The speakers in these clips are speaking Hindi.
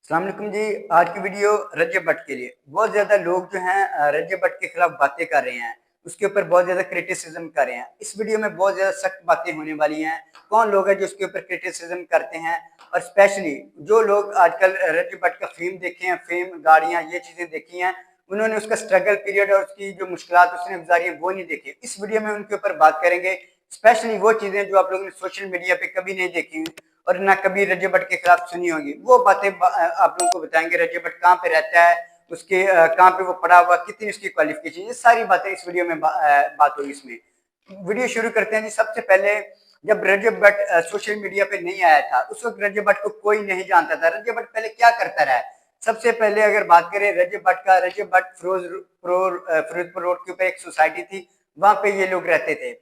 अस्सलाम वालेकुम जी। आज की वीडियो रजब भट्ट के लिए। बहुत ज़्यादा लोग जो हैं रजब भट्ट के खिलाफ बातें कर रहे हैं, उसके ऊपर बहुत ज़्यादा क्रिटिसिज्म कर रहे हैं। इस वीडियो में बहुत ज़्यादा सख्त बातें होने वाली हैं। कौन लोग हैं जो उसके ऊपर क्रिटिसिज्म करते हैं, और स्पेशली जो लोग आजकल रजब भट्ट का फेम देखे हैं, फेम, गाड़ियाँ, ये चीज़ें देखी हैं, उन्होंने उसका स्ट्रगल पीरियड और उसकी जो मुश्किलात उसने गुजारी है वो नहीं देखी। इस वीडियो में उनके ऊपर बात करेंगे, स्पेशली वो चीज़ें जो आप लोगों ने सोशल मीडिया पे कभी नहीं देखी और ना कभी रजब भट्ट के खिलाफ सुनी होगी। वो बातें आप लोगों को बताएंगे। रजब भट्ट कहाँ पे रहता है, उसके कहाँ पे वो पढ़ा हुआ, कितनी उसकी क्वालिफिकेशन, ये सारी बातें इस वीडियो में बात होगी। इसमें वीडियो शुरू करते हैं जी। सबसे पहले जब रजब भट्ट सोशल मीडिया पे नहीं आया था, उस वक्त रजब भट्ट को कोई नहीं जानता था। रजब भट्ट पहले क्या करता रहा है, सबसे पहले अगर बात करें रजब भट्ट का, रजब भट्ट फिरोजपुर रोड के ऊपर एक सोसाइटी थी, वहां पे ये लोग रहते थे।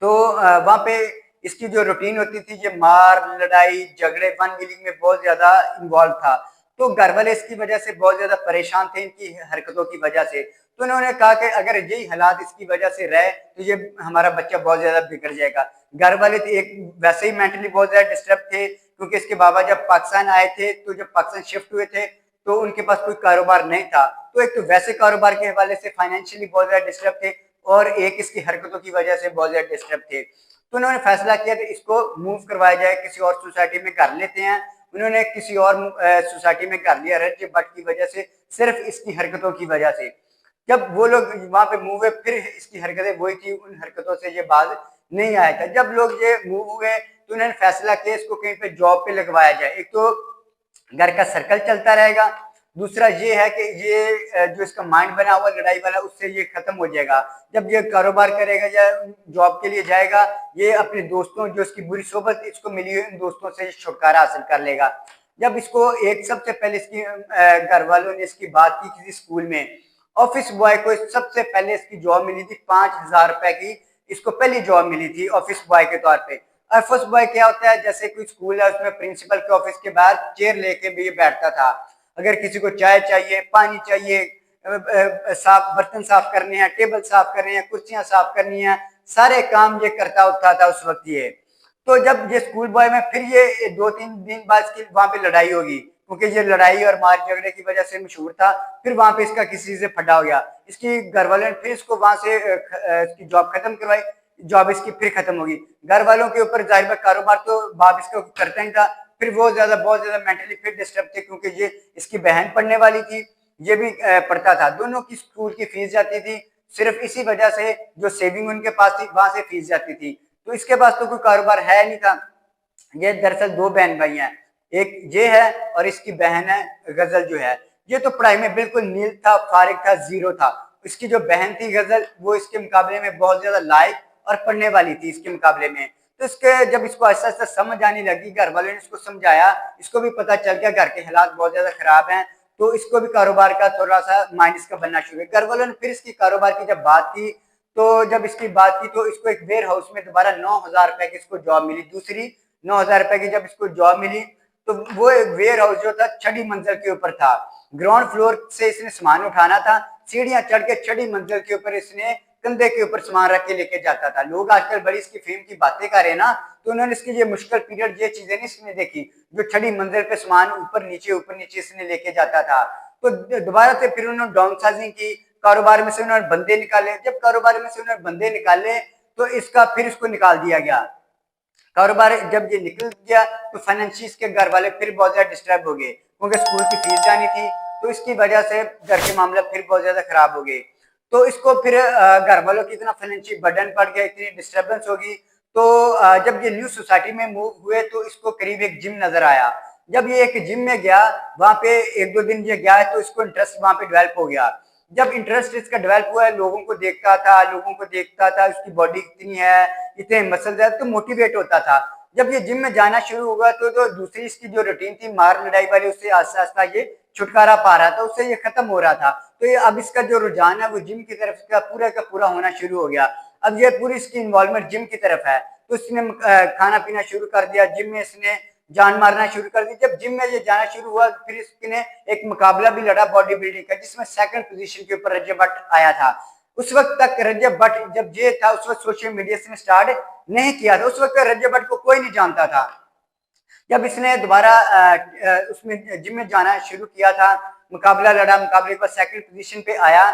तो वहां पे इसकी जो रूटीन होती थी, ये मार, लड़ाई, झगड़े, वन व्हीलिंग में बहुत ज्यादा इन्वॉल्व था। तो घर वाले इसकी वजह से बहुत ज्यादा परेशान थे, इनकी हरकतों की वजह से। तो उन्होंने कहा कि अगर यही हालात इसकी वजह से रहे तो ये हमारा बच्चा बहुत ज्यादा बिगड़ जाएगा। घर वाले तो एक वैसे ही मेंटली बहुत ज्यादा डिस्टर्ब थे, क्योंकि इसके बाबा जब पाकिस्तान आए थे, तो जब पाकिस्तान शिफ्ट हुए थे तो उनके पास कोई कारोबार नहीं था। तो एक तो वैसे कारोबार के हवाले से फाइनेंशियली बहुत ज्यादा डिस्टर्ब थे, और एक इसकी हरकतों की वजह से बहुत ज्यादा डिस्टर्ब थे। तो उन्होंने फैसला किया कि इसको मूव करवाया जाए, किसी और सोसाइटी में कर लेते हैं। उन्होंने किसी और सोसाइटी में कर लिया रजब भट्ट की वजह से, सिर्फ इसकी हरकतों की वजह से। जब वो लोग वहां पे मूव हुए, फिर इसकी हरकतें वही थी, उन हरकतों से ये बाज नहीं आया था। जब लोग ये मूव हुए तो उन्होंने फैसला किया इसको कहीं पे जॉब पे लगवाया जाए। एक तो घर का सर्कल चलता रहेगा, दूसरा ये है कि ये जो इसका माइंड बना हुआ लड़ाई वाला, उससे ये खत्म हो जाएगा। जब ये कारोबार करेगा या जॉब के लिए जाएगा, ये अपने दोस्तों, जो इसकी बुरी सोबत इसको मिली हुई, इन दोस्तों से छुटकारा हासिल कर लेगा। जब इसको एक सबसे पहले इसकी घर वालों ने इसकी बात की किसी स्कूल में, ऑफिस बॉय को सबसे पहले इसकी जॉब मिली थी 5,000 रुपए की। इसको पहली जॉब मिली थी ऑफिस बॉय के तौर पे। ऑफिस बॉय क्या होता है, जैसे कोई स्कूल है उसमें प्रिंसिपल के ऑफिस के बाहर चेयर लेके भी बैठता था। अगर किसी को चाय चाहिए, पानी चाहिए, साफ बर्तन साफ करने हैं, टेबल साफ करने हैं, कुर्सियां साफ करनी है, सारे काम ये करता होता था उस वक्त ये। तो जब ये स्कूल बॉय में, फिर ये 2-3 दिन बाद इसकी वहां पे लड़ाई होगी, क्योंकि ये लड़ाई और मार झगड़े की वजह से मशहूर था। फिर वहां पे इसका किसी से फटा हो गया, इसकी घर वालों ने फिर इसको वहां से इसकी जॉब खत्म करवाई। जॉब इसकी फिर खत्म होगी। घर वालों के ऊपर जाहिर कारोबार तो बाप इसका करता ही था। फिर वो बहुत ज्यादा मेंटली फिर डिस्टर्ब थे, क्योंकि ये इसकी बहन पढ़ने वाली थी, ये भी पढ़ता था। दोनों की स्कूल की फीस जाती थी, सिर्फ इसी वजह से जो सेविंग उनके पास थी वहां से फीस जाती थी। तो इसके पास तो कोई कारोबार है नहीं था। ये दरअसल दो बहन भाई हैं, एक ये है और इसकी बहन है गजल जो है। ये तो पढ़ाई में बिल्कुल नील था, फारिग था, जीरो था। इसकी जो बहन थी गजल, वो इसके मुकाबले में बहुत ज्यादा लायक और पढ़ने वाली थी इसके मुकाबले में। तो इसके जब इसको आहिस्ता आहिस्ता समझ आने लगी, घर वालों ने इसको समझाया, इसको भी पता चल गया घर के हालात बहुत ज्यादा खराब हैं, तो इसको भी कारोबार का थोड़ा सा माइंड इसका बनना शुरू हुआ। घर वालों ने फिर इसकी कारोबार की जब बात की, तो जब इसकी बात की तो इसको एक वेयर हाउस में दोबारा 9,000 रुपए की इसको जॉब मिली। दूसरी 9,000 रुपए की जब इसको जॉब मिली, तो वो एक वेयर हाउस जो था छठी मंजिल के ऊपर था। ग्राउंड फ्लोर से इसने सामान उठाना था, सीढ़ियां चढ़ के छठी मंजिल के ऊपर इसने कंधे के ऊपर सामान रख के लेके जाता था। लोग आजकल बड़ी इसकी फेम की बातें कर रहे हैं ना, तो उन्होंने इसकी ये मुश्किल पीरियड, ये चीजें नहीं इसने देखी, जो छठी मंजिल पे सामान ऊपर नीचे इसने लेके जाता था। तो दोबारा से फिर उन्होंने डाउन साइजिंग की, कारोबार में से उन्होंने बंदे निकाले। जब कारोबार में से उन्होंने बंदे निकाले, तो इसका फिर इसको निकाल दिया गया। कारोबार जब ये निकल गया तो फाइनेंशियली इसके घर वाले फिर बहुत ज्यादा डिस्टर्ब हो गए, क्योंकि स्कूल की फीस जानी थी, तो इसकी वजह से घर के मामला फिर बहुत ज्यादा खराब हो गए। तो इसको फिर घर वालों की इतना फाइनेंशियल बर्डन पड़ गया, इतनी डिस्टर्बेंस होगी। तो जब ये न्यू सोसाइटी में मूव हुए, तो इसको करीब एक जिम नजर आया। जब ये एक जिम में गया, वहां पे 1-2 दिन ये गया, तो इसको इंटरेस्ट वहां पे डेवलप हो गया। जब इंटरेस्ट इसका डेवलप हुआ है, लोगों को देखता था, उसकी बॉडी कितनी है, इतने मसल्स है, तो मोटिवेट होता था। जब ये जिम में जाना शुरू हुआ, तो दूसरी इसकी जो रूटीन थी मार लड़ाई वाली, उससे आस्ता आस्ता ये छुटकारा पा रहा था, उससे ये खत्म हो रहा था। तो ये अब इसका जो रुझान है वो जिम की तरफ का पूरा होना शुरू हो गया। अब ये पूरी इसकी इन्वॉल्वमेंट जिम की तरफ है। तो इसने खाना पीना शुरू कर दिया, जिम में इसने जान मारना शुरू कर दी। जब जिम में ये जाना शुरू हुआ, फिर इसने एक मुकाबला भी लड़ा बॉडी बिल्डिंग का, जिसमें सेकंड पोजीशन के ऊपर रजब भट्ट आया था। उस वक्त तक रजब भट्ट जब ये था, उस वक्त सोशल मीडिया से स्टार्ट नहीं किया था, उस वक्त रजब भट्ट को कोई नहीं जानता था। जब इसने दोबारा उसमें जिम में जाना शुरू किया था, मुकाबला लड़ा, मुकाबले के बाद सेकंड पोजीशन पे आया,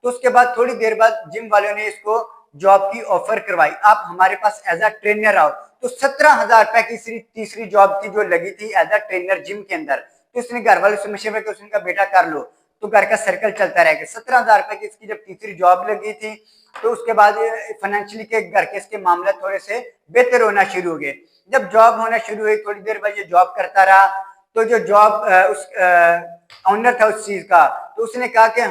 तो उसके बाद थोड़ी देर बाद जिम वालों ने इसको जॉब की ऑफर करवाई, आप हमारे पास एज अ ट्रेनर आओ। तो 17,000 रुपए की तीसरी जॉब थी जो लगी थी एज अ ट्रेनर जिम के अंदर। तो उसने घर वालों से मशवरा किया, उसने कहा बेटा कर लो, तो घर का सर्कल चलता रहेगा। 17,000 रुपए की इसकी जब तीसरी जॉब लगी थी, तो उसके बाद फाइनेंशियली के घर के इसके मामले थोड़े से बेहतर होना शुरू हो गए। जब जॉब होना शुरू हुई, थोड़ी देर बाद ये जॉब करता रहा, तो जो जॉब उस ऑनर था उस चीज का, तो उसने कहा कि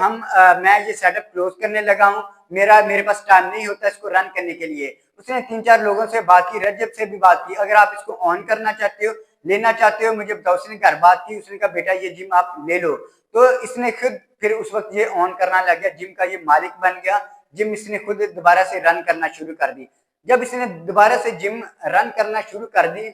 मैं ये सेटअप क्लोज करने लगा हूँ, मेरे पास टाइम नहीं होता इसको रन करने के लिए। उसने 3-4 लोगों से बात की, रजब से भी बात की, अगर आप इसको ऑन करना चाहते हो, लेना चाहते हो, मुझे बताओ। उसने घर बात की, उसने कहा बेटा ये जिम आप ले लो। तो इसने खुद फिर उस वक्त ये ऑन करना लग गया, जिम का ये मालिक बन गया। जिम इसने खुद दोबारा से रन करना शुरू कर दी। जब इसने दोबारा से जिम रन करना शुरू कर दी,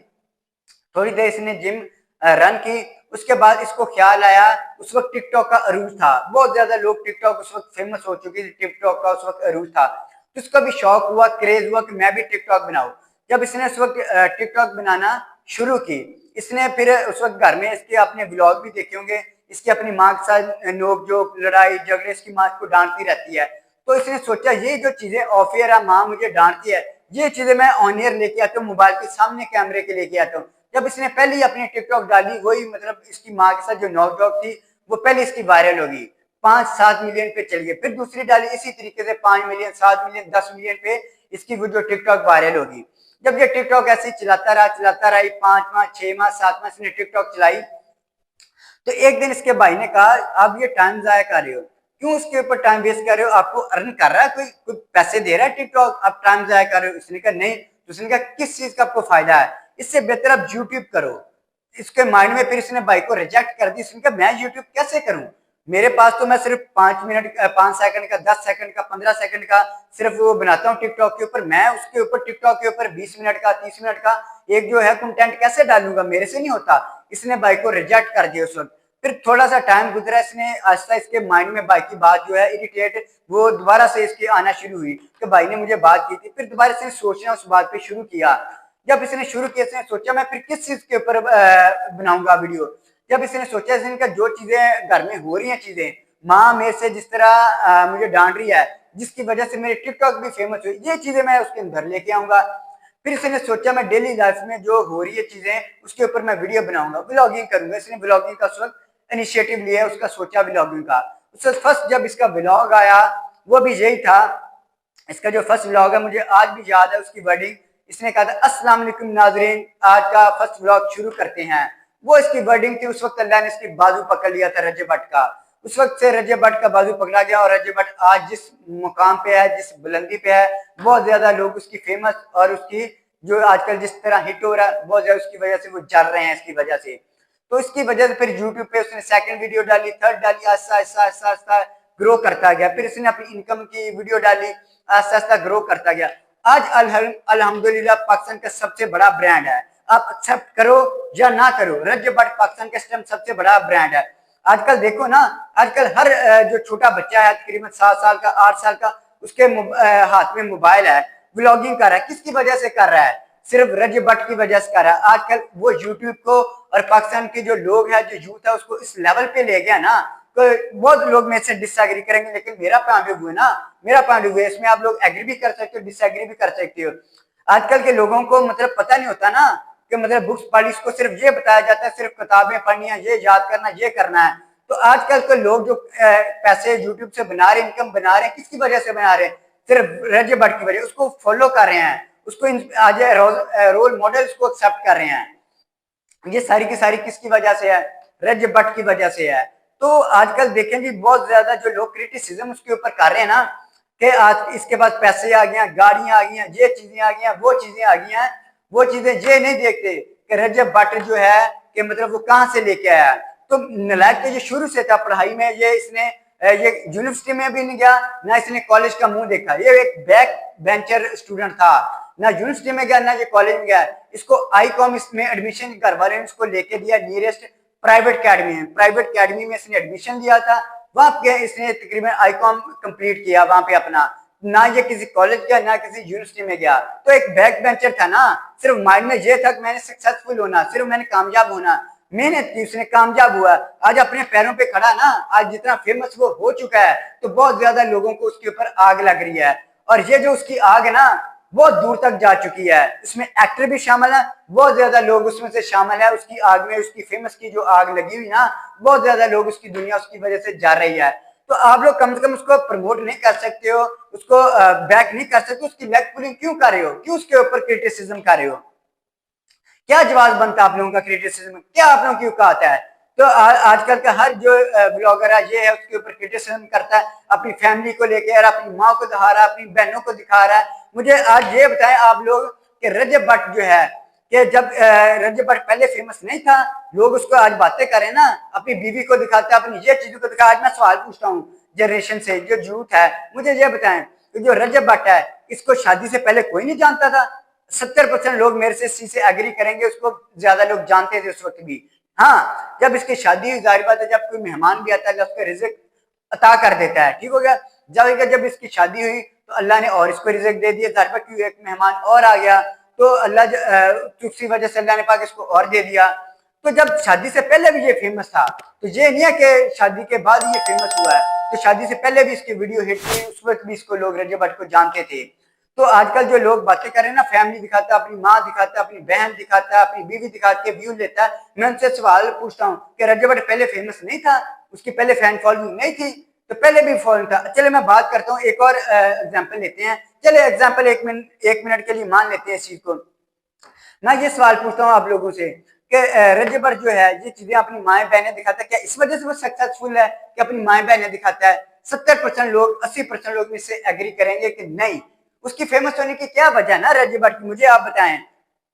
थोड़ी देर इसने जिम रन की, उसके बाद इसको ख्याल आया, उस वक्त टिकटॉक का अरूज था, बहुत ज्यादा लोग टिकटॉक उस वक्त फेमस हो चुकी थी, टिकटॉक का उस वक्त अरूज था। तो इसका भी शौक हुआ, क्रेज हुआ कि मैं भी टिकटॉक बनाऊं। जब इसने उस वक्त टिकटॉक बनाना शुरू की, इसने फिर उस वक्त घर में इसके अपने ब्लॉग भी देखे होंगे, इसकी अपनी माँ के साथ नोक जोक, लड़ाई झगड़े, इसकी माँ को डांटती रहती है। तो इसने सोचा ये जो चीजें ऑफ एयर है, माँ मुझे डांटती है, ये चीजें मैं ऑन एयर लेके आता हूँ, मोबाइल के सामने कैमरे के लेके आता हूँ। जब इसने पहली अपनी टिकटॉक डाली, वही मतलब इसकी माँ के साथ जो नोक थी, वो पहले इसकी वायरल होगी, 5-7 मिलियन पे चल गई। फिर दूसरी डाली इसी तरीके से 5 मिलियन, 7 मिलियन, 10 मिलियन पे इसकी वो जो टिकटॉक वायरल होगी। जब ये टिकटॉक ऐसे चलाता रहा 5 माह, 6 माह, 7 माह इसने टिकटॉक चलाई, तो एक दिन इसके भाई ने कहा आप ये टाइम जाया कर रहे हो, क्यों उसके ऊपर टाइम वेस्ट कर रहे हो, आपको अर्न कर रहा है कोई पैसे दे रहा है टिकटॉक, आप टाइम जाया कर रहे हो। इसने कहा नहीं। तो उसने कहा किस चीज का आपको फायदा है, इससे बेहतर आप यूट्यूब करो। इसके माइंड में फिर इसने भाई को रिजेक्ट कर दी। इसने कहा मैं यूट्यूब कैसे करूं, मेरे पास तो मैं सिर्फ 5 मिनट, 5 सेकंड का, 10 सेकंड का, 15 सेकंड का सिर्फ वो बनाता हूँ टिकटॉक के ऊपर, मैं उसके ऊपर टिकटॉक के ऊपर 20 मिनट का, 30 मिनट का एक जो है कंटेंट कैसे डालूंगा, मेरे से नहीं होता। इसने भाई को रिजेक्ट कर दिया उस वक्त। फिर थोड़ा सा टाइम गुजरा, इसने आस्ता इसके माइंड में भाई की बात जो है इरिटेट, वो दोबारा से इसकी आना शुरू हुई कि भाई ने मुझे बात की थी। फिर दोबारा से सोचना उस बात पे शुरू किया। जब इसने शुरू किया, इसने सोचा मैं फिर किस चीज के ऊपर बनाऊंगा वीडियो। जब इसने सोचा, इसने जो चीजें घर में हो रही हैं, चीजें माँ मेरे से जिस तरह मुझे डांट रही है, जिसकी वजह से मेरे टिकटॉक भी फेमस हुई, ये चीजें मैं उसके अंदर लेके आऊंगा। फिर इसने सोचा मैं डेली लाइफ में जो हो रही है चीजें, उसके ऊपर मैं वीडियो बनाऊंगा, व्लॉगिंग करूंगा। इसने व्लॉगिंग का उस वक्त इनिशिएटिव लिया, उसका सोचा व्लॉगिंग का। उससे फर्स्ट जब इसका व्लॉग आया, वो भी यही था। इसका जो फर्स्ट व्लॉग है, मुझे आज भी याद है उसकी वर्डिंग। इसने कहा था अस्सलाम वालेकुम नाजरीन, आज का फर्स्ट व्लॉग शुरू करते हैं। वो इसकी वर्डिंग थी। उस वक्त अल्लाह ने इसकी बाजू पकड़ लिया था रजब भट्ट का। उस वक्त से रजब भट्ट का बाजू पकड़ा गया, और रजब भट्ट आज जिस मुकाम पे है, जिस बुलंदी पे है, बहुत ज्यादा लोग उसकी फेमस और उसकी जो आजकल जिस तरह हिट हो रहा है, बहुत ज्यादा उसकी वजह से वो चल रहे हैं इसकी वजह से। तो इसकी वजह से फिर यूट्यूब पे उसने सेकंड वीडियो डाली, थर्ड डाली, आस्ता आस्ता आस्ता आस्ता ग्रो करता गया। फिर इसने अपनी इनकम की वीडियो डाली, आस्ता आस्ता ग्रो करता गया। आज अल्हम्दुलिल्लाह पाकिस्तान का सबसे बड़ा ब्रांड है। आप एक्सेप्ट करो या ना करो, रजब भट्ट पाकिस्तान का इस टाइम सबसे बड़ा ब्रांड है। आजकल देखो ना, आजकल हर जो छोटा बच्चा है, तकरीबन 7 साल का, 8 साल का, उसके हाथ में मोबाइल है, व्लॉगिंग कर रहा है। किसकी वजह से कर रहा है? सिर्फ रजब भट्ट की वजह से कर रहा है। आजकल वो यूट्यूब को और पाकिस्तान के जो लोग हैं, जो यूथ है, उसको इस लेवल पे ले गया ना, तो बहुत लोग मेरे से डिसएग्री करेंगे, लेकिन मेरा पॉइंट ऑफ व्यू है ना, मेरा पॉइंट ऑफ व्यू, इसमें आप लोग एग्री भी कर सकते हो, डिसएग्री भी कर सकते हो। आजकल के लोगों को मतलब पता नहीं होता ना कि मतलब बुक्स पढ़ी, इसको सिर्फ ये बताया जाता है, सिर्फ किताबें पढ़नी है, ये याद करना, ये करना है। तो आजकल के लोग जो पैसे यूट्यूब से बना रहे हैं, इनकम बना रहे हैं, किसकी वजह से बना रहे हैं? सिर्फ रजब भट्ट की वजह। उसको फॉलो कर रहे हैं, उसको आज रोल मॉडल उसको एक्सेप्ट कर रहे हैं। ये सारी की सारी किसकी वजह से है? रजब भट्ट की वजह से है। तो आजकल देखें जी, बहुत ज्यादा जो लोग क्रिटिसिज्म उसके ऊपर कर रहे हैं ना, कि आज इसके पास पैसे आ गए, गाड़ियां आ गई, ये चीजें आ गई, वो चीजें आ गई हैं, वो चीजें ये नहीं देखते कि रजब भट्ट जो है कि मतलब वो कहां से लेके आया। तो नलायक तो ये शुरू से था पढ़ाई में, ये इसने ये यूनिवर्सिटी में भी नहीं गया, ना इसने कॉलेज का मुंह देखा। ये एक बैक बेंचर स्टूडेंट था, ना यूनिवर्सिटी में गया, ना ये कॉलेज में गया। इसको आईकॉम इसमें एडमिशन घर वाले ने इसको लेके दिया नियरेस्ट प्राइवेट अकेडमी में। प्राइवेट अकेडमी में इसने एडमिशन लिया था, वहां पे इसने तकरीबन आईकॉम कंप्लीट किया वहां पे अपना। ना ये किसी कॉलेज गया ना किसी यूनिवर्सिटी में गया, तो एक बैक बेंचर था ना, सिर्फ माइंड में ये था कि मैंने सक्सेसफुल होना, सिर्फ मैंने कामयाब होना, मेहनत की, उसने कामयाब हुआ, आज अपने पैरों पे खड़ा ना, आज जितना फेमस वो हो चुका है, तो बहुत ज्यादा लोगों को उसके ऊपर आग लग रही है। और ये जो उसकी आग है ना, बहुत दूर तक जा चुकी है। इसमें एक्टर भी शामिल है, बहुत ज्यादा लोग उसमें से शामिल है उसकी आग में। उसकी फेमस की जो आग लगी हुई ना, बहुत ज्यादा लोग उसकी दुनिया उसकी वजह से जा रही है। तो आप लोग कम से कम उसको प्रमोट नहीं कर सकते हो, उसको बैक नहीं कर सकते, उसकी लेग पुलिंग क्यों कर रहे हो, क्यों उसके ऊपर क्रिटिसिज्म कर रहे हो? क्या जवाब बनता है आप लोगों का क्रिटिसिज्म, क्या आप लोगों की औकात है? तो आजकल का हर जो ब्लॉगर है ये है, उसके ऊपर क्रिटिसिज्म करता है, अपनी फैमिली को लेकर और अपनी माँ को दिखा रहा है, अपनी बहनों को दिखा रहा है। मुझे आज ये बताएं आप लोग कि रजब भट्ट जो है, कि जब रजब भट्ट पहले फेमस नहीं था, लोग उसको आज बातें करें ना, अपनी बीवी को दिखाता है, अपनी ये चीजों को दिखा। आज मैं सवाल पूछता हूँ जनरेशन से, जो झूठ है, मुझे ये बताएं कि जो रजब भट्ट है, इसको शादी से पहले कोई नहीं जानता था? 70% लोग मेरे से इस चीज से एग्री करेंगे, उसको ज्यादा लोग जानते थे उस वक्त भी। हाँ, जब इसकी शादी हुई, जाहिर बात है जब कोई मेहमान भी आता है, उसका रिज़्क अता कर देता है, ठीक हो गया। जब इसकी शादी हुई तो अल्लाह ने और इसको रिज़्क दे दिया, जाहिर बात क्यों, एक मेहमान और आ गया, तो अल्लाह उसी वजह से अल्लाह ने पाक इसको और दे दिया। तो जब शादी से पहले भी ये फेमस था, तो ये नहीं है कि शादी के बाद ये फेमस हुआ है, तो शादी से पहले भी इसकी वीडियो हिट थी, उस वक्त भी इसको लोग रजब भट्ट को जानते थे। तो आजकल जो लोग बातें करें ना, फैमिली दिखाता है, अपनी माँ दिखाता है, अपनी बहन दिखाता है, अपनी बीवी दिखाता है, व्यू लेता है। मैं उनसे सवाल पूछता हूँ कि रजब भट्ट पहले फेमस नहीं था, उसकी पहले फैन फॉलोइंग नहीं थी? तो पहले भी फॉलोइंग था। चले मैं बात करता हूँ, एक और एग्जाम्पल लेते हैं। चले एग्जाम्पल एक मिनट के लिए मान लेते हैं इस चीज को। मैं ये सवाल पूछता हूँ आप लोगों से कि रजब भट्ट जो है, ये चीजें अपनी माएँ बहनें दिखाता है, क्या इस वजह से वो सक्सेसफुल है कि अपनी माएँ बहनें दिखाता है? 70% लोग, 80% लोग इससे एग्री करेंगे कि नहीं, उसकी फेमस होने की क्या वजह है ना रजब भट्ट की, मुझे आप बताएं।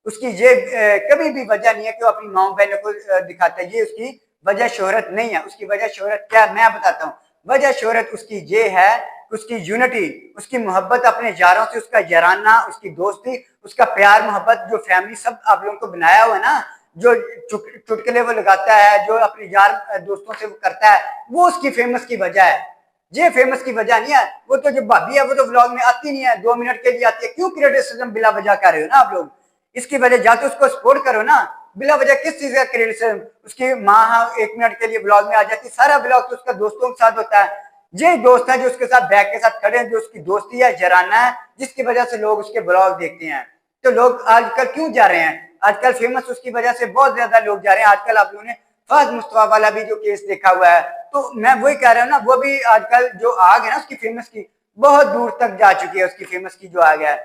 उसकी ये कभी भी वजह नहीं है कि वो अपनी माँ बहनों को दिखाता है, ये उसकी वजह शोहरत नहीं है। उसकी वजह शोहरत क्या, मैं बताता हूँ। वजह शोहरत उसकी ये है, उसकी यूनिटी, उसकी मोहब्बत अपने यारों से, उसका याराना, उसकी दोस्ती, उसका प्यार मोहब्बत, जो फैमिली सब आप लोगों को बनाया हुआ है ना, जो चुटकुले वो लगाता है, जो अपने यार दोस्तों से वो करता है, वो उसकी फेमस की वजह है। ये फेमस की वजह नहीं है। वो तो जो भाभी है वो तो व्लॉग में आती नहीं है, 2 मिनट के लिए आती है। क्यों क्रिटिसिज्म बिला वजह कर रहे हो ना आप लोग? इसकी वजह जा तो उसको सपोर्ट करो ना, बिला वजह किस चीज का क्रिटिसिज्म? उसकी माँ 1 मिनट के लिए ब्लॉग में आ जाती, सारा ब्लॉग तो उसका दोस्तों के साथ होता है। ये दोस्त है जो उसके साथ बैग के साथ खड़े हैं, जो उसकी दोस्ती है, जराना है, जिसकी वजह से लोग उसके ब्लॉग देखते हैं। तो लोग आजकल क्यों जा रहे हैं? आजकल फेमस उसकी वजह से बहुत ज्यादा लोग जा रहे हैं। आजकल आप लोगों ने फहद मुस्तफा वाला भी जो केस देखा हुआ है, तो मैं वही कह रहा हूँ ना, वो भी आजकल जो आग है ना उसकी फेमस की, बहुत दूर तक जा चुकी है उसकी फेमस की जो आग है।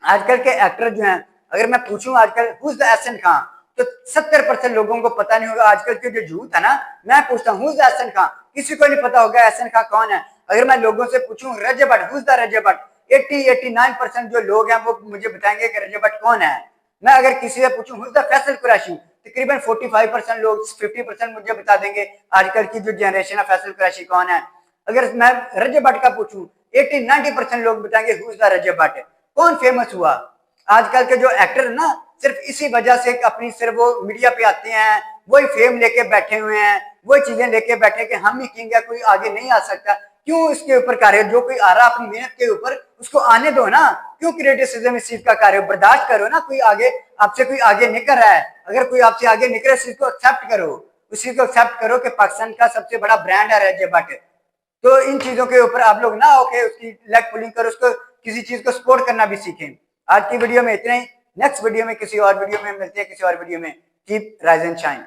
आजकल के एक्टर जो हैं, अगर मैं पूछूं आजकल हुज द एहसन खान, तो 70% लोगों को पता नहीं होगा। आजकल के जो यूथ है ना, मैं पूछता हूँ हुज द एहसन खान, किसी को नहीं पता होगा एहसन खान कौन है। अगर मैं लोगों से पूछूं रजब भट्ट, हुज द रजब भट्ट, 80-89% जो लोग हैं वो मुझे बताएंगे कि रजब भट्ट कौन है। मैं अगर किसी से पूछूं हुज द फैसल कुरैशी, तकरीबन 45% लोग, 50% मुझे बता देंगे आजकल की जो जनरेशन है फैसल कुरैशी कौन है। अगर मैं रजब भट्ट का पूछूं, 80-90% लोग बताएंगे हुज द रजब भट्ट। कौन फेमस हुआ? आजकल के जो एक्टर है ना, सिर्फ इसी वजह से अपनी, सिर्फ वो मीडिया पे आते हैं, वही फेम लेके बैठे हुए हैं, वही चीजें लेके बैठे कि हम ही किंग है, कोई आगे नहीं आ सकता। क्यों इसके ऊपर कार्य, जो कोई आ रहा अपनी मेहनत के ऊपर, उसको आने दो ना। क्यों क्रिटिसिज्म इस चीज का कार्य, बर्दाश्त करो ना। कोई आगे आपसे, कोई आगे निकल रहा है, अगर कोई आपसे आगे निकले, इस चीज को एक्सेप्ट करो, उस चीज को एक्सेप्ट करो कि पाकिस्तान का सबसे बड़ा ब्रांड है रजब भट्ट। तो इन चीजों के ऊपर आप लोग ना होके उसकी लेग पुलिंग करो, उसको किसी चीज को सपोर्ट करना भी सीखें। आज की वीडियो में इतना ही, नेक्स्ट वीडियो में, किसी और वीडियो में मिलते हैं, किसी और वीडियो में। Keep rise and shine.